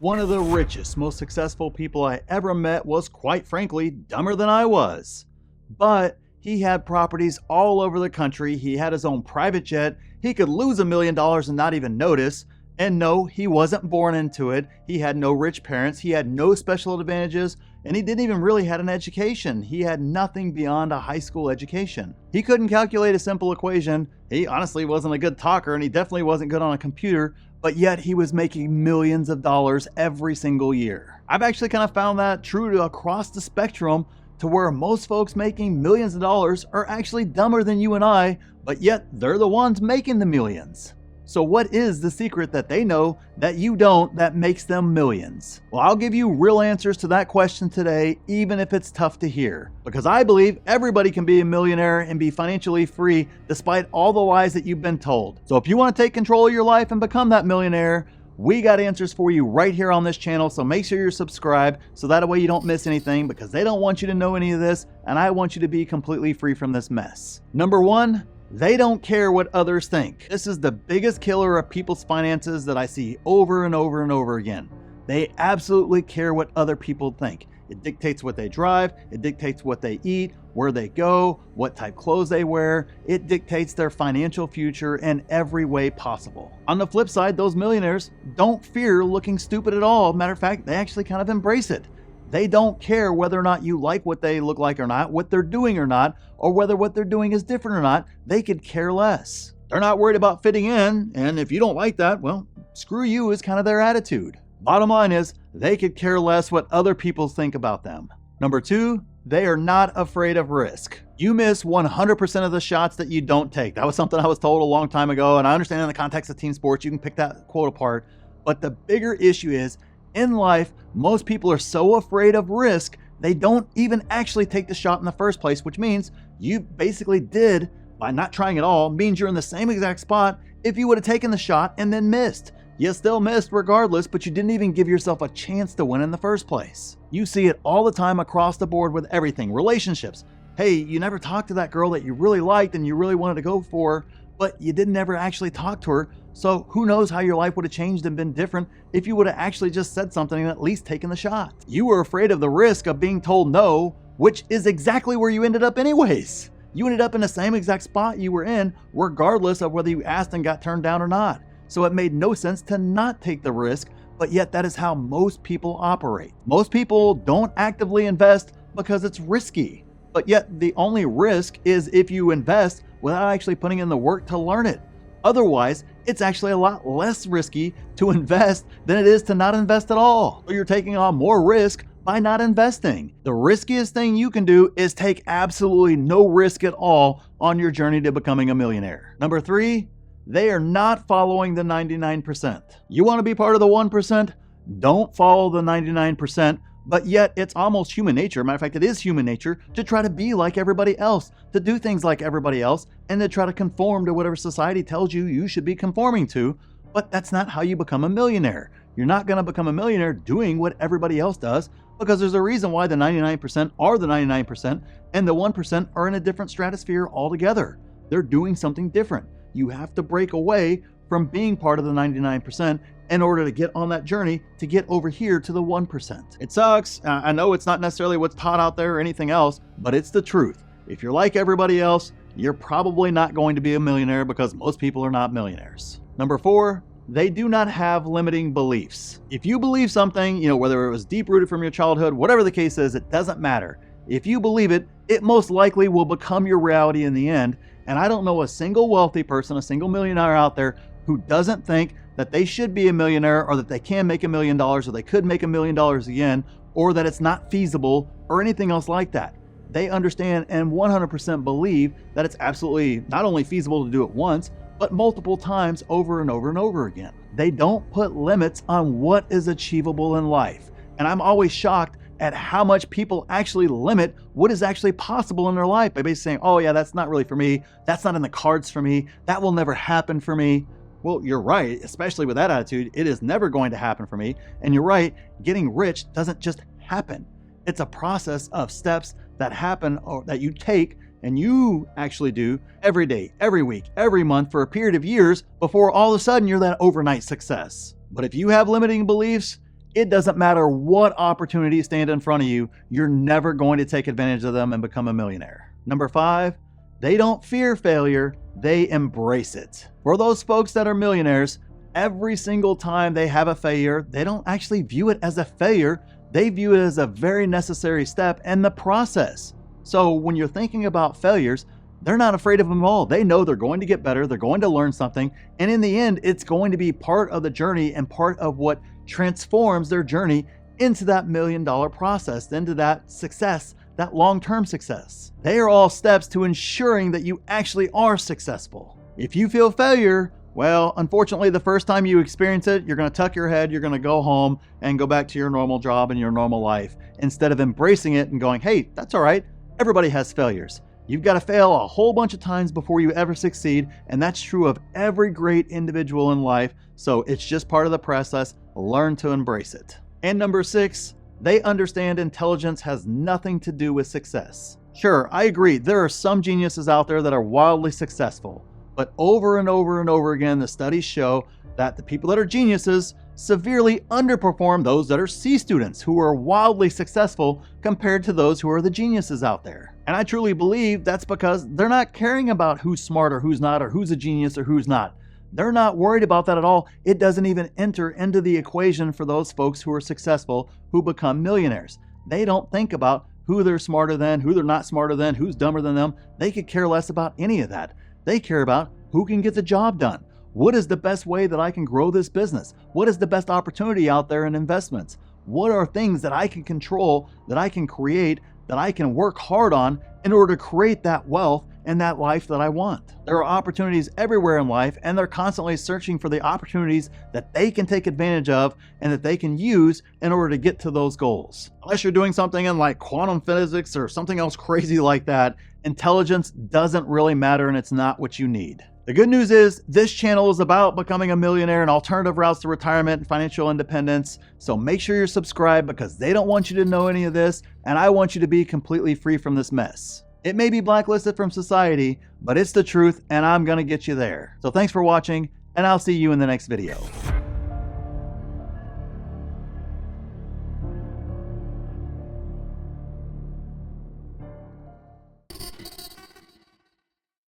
One of the richest, most successful people I ever met was, quite frankly, dumber than I was. But he had properties all over the country, he had his own private jet, he could lose $1 million and not even notice. And no, he wasn't born into it, he had no rich parents, he had no special advantages, and he didn't even really have an education. He had nothing beyond a high school education. He couldn't calculate a simple equation, he honestly wasn't a good talker, and he definitely wasn't good on a computer, but yet he was making millions of dollars every single year. I've actually kind of found that true to across the spectrum, to where most folks making millions of dollars are actually dumber than you and I, but yet they're the ones making the millions. So what is the secret that they know that you don't that makes them millions? Well, I'll give you real answers to that question today, even if it's tough to hear. Because I believe everybody can be a millionaire and be financially free despite all the lies that you've been told. So if you want to take control of your life and become that millionaire, we got answers for you right here on this channel, so make sure you're subscribed so that way you don't miss anything, because they don't want you to know any of this, and I want you to be completely free from this mess. Number one, they don't care what others think. This is the biggest killer of people's finances that I see over and over and over again. They absolutely care what other people think. It dictates what they drive, it dictates what they eat, where they go, what type of clothes they wear. It dictates their financial future in every way possible. On the flip side, those millionaires don't fear looking stupid at all. Matter of fact, they actually kind of embrace it. They don't care whether or not you like what they look like or not, what they're doing or not, or whether what they're doing is different or not. They could care less. They're not worried about fitting in, and if you don't like that, well, screw you is kind of their attitude. Bottom line is, they could care less what other people think about them. Number two, they are not afraid of risk. You miss 100% of the shots that you don't take. That was something I was told a long time ago, and I understand in the context of team sports, you can pick that quote apart. But the bigger issue is, in life, most people are so afraid of risk, they don't even actually take the shot in the first place, which means you basically did, by not trying at all, means you're in the same exact spot if you would have taken the shot and then missed. You still missed regardless, but you didn't even give yourself a chance to win in the first place. You see it all the time across the board with everything. Relationships. Hey, you never talked to that girl that you really liked and you really wanted to go for, but you didn't ever actually talk to her. So who knows how your life would have changed and been different if you would have actually just said something and at least taken the shot. You were afraid of the risk of being told no, which is exactly where you ended up anyways. You ended up in the same exact spot you were in, regardless of whether you asked and got turned down or not. So it made no sense to not take the risk, but yet that is how most people operate. Most people don't actively invest because it's risky, but yet the only risk is if you invest without actually putting in the work to learn it. Otherwise, it's actually a lot less risky to invest than it is to not invest at all. So you're taking on more risk by not investing. The riskiest thing you can do is take absolutely no risk at all on your journey to becoming a millionaire. Number three, they are not following the 99%. You want to be part of the 1%? Don't follow the 99%. But yet it's almost human nature. Matter of fact, it is human nature to try to be like everybody else, to do things like everybody else, and to try to conform to whatever society tells you you should be conforming to. But that's not how you become a millionaire. You're not going to become a millionaire doing what everybody else does, because there's a reason why the 99% are the 99% and the 1% are in a different stratosphere altogether. They're doing something different. You have to break away from being part of the 99% in order to get on that journey to get over here to the 1%. It sucks. I know it's not necessarily what's taught out there or anything else, but it's the truth. If you're like everybody else, you're probably not going to be a millionaire, because most people are not millionaires. Number four, they do not have limiting beliefs. If you believe something, whether it was deep-rooted from your childhood, whatever the case is, it doesn't matter. If you believe it, it most likely will become your reality in the end. And I don't know a single wealthy person, a single millionaire out there who doesn't think that they should be a millionaire, or that they can make $1 million, or they could make $1 million again, or that it's not feasible, or anything else like that. They understand and 100% believe that it's absolutely not only feasible to do it once, but multiple times over and over and over again. They don't put limits on what is achievable in life. And I'm always shocked at how much people actually limit what is actually possible in their life by basically saying, oh yeah, that's not really for me. That's not in the cards for me. That will never happen for me. Well, you're right, especially with that attitude. It is never going to happen for me. And you're right, getting rich doesn't just happen. It's a process of steps that happen, or that you take and you actually do every day, every week, every month for a period of years before all of a sudden you're that overnight success. But if you have limiting beliefs, It doesn't matter what opportunities stand in front of you, you're never going to take advantage of them and become a millionaire. Number 5, they don't fear failure, they embrace it. For those folks that are millionaires, every single time they have a failure, they don't actually view it as a failure, they view it as a very necessary step in the process. So when you're thinking about failures, they're not afraid of them at all. They know they're going to get better, they're going to learn something, and in the end, it's going to be part of the journey and part of what transforms their journey into that $1 million process, into that success, that long-term success. They are all steps to ensuring that you actually are successful. If you feel failure, well, unfortunately, the first time you experience it, you're going to tuck your head, you're going to go home and go back to your normal job and your normal life, instead of embracing it and going, hey, that's all right. Everybody has failures. You've got to fail a whole bunch of times before you ever succeed, and that's true of every great individual in life, so it's just part of the process. Learn to embrace it. And number 6, they understand intelligence has nothing to do with success. Sure, I agree, there are some geniuses out there that are wildly successful, but over and over and over again, the studies show that the people that are geniuses severely underperform those that are C students who are wildly successful compared to those who are the geniuses out there. And I truly believe that's because they're not caring about who's smart or who's not, or who's a genius or who's not. They're not worried about that at all. It doesn't even enter into the equation for those folks who are successful, who become millionaires. They don't think about who they're smarter than, who they're not smarter than, who's dumber than them. They could care less about any of that. They care about who can get the job done. What is the best way that I can grow this business? What is the best opportunity out there in investments? What are things that I can control, that I can create, that I can work hard on in order to create that wealth and that life that I want? There are opportunities everywhere in life, and they're constantly searching for the opportunities that they can take advantage of and that they can use in order to get to those goals. Unless you're doing something in like quantum physics or something else crazy like that, intelligence doesn't really matter, and it's not what you need. The good news is this channel is about becoming a millionaire and alternative routes to retirement and financial independence. So make sure you're subscribed, because they don't want you to know any of this, and I want you to be completely free from this mess. It may be blacklisted from society, but it's the truth, and I'm gonna get you there. So thanks for watching, and I'll see you in the next video.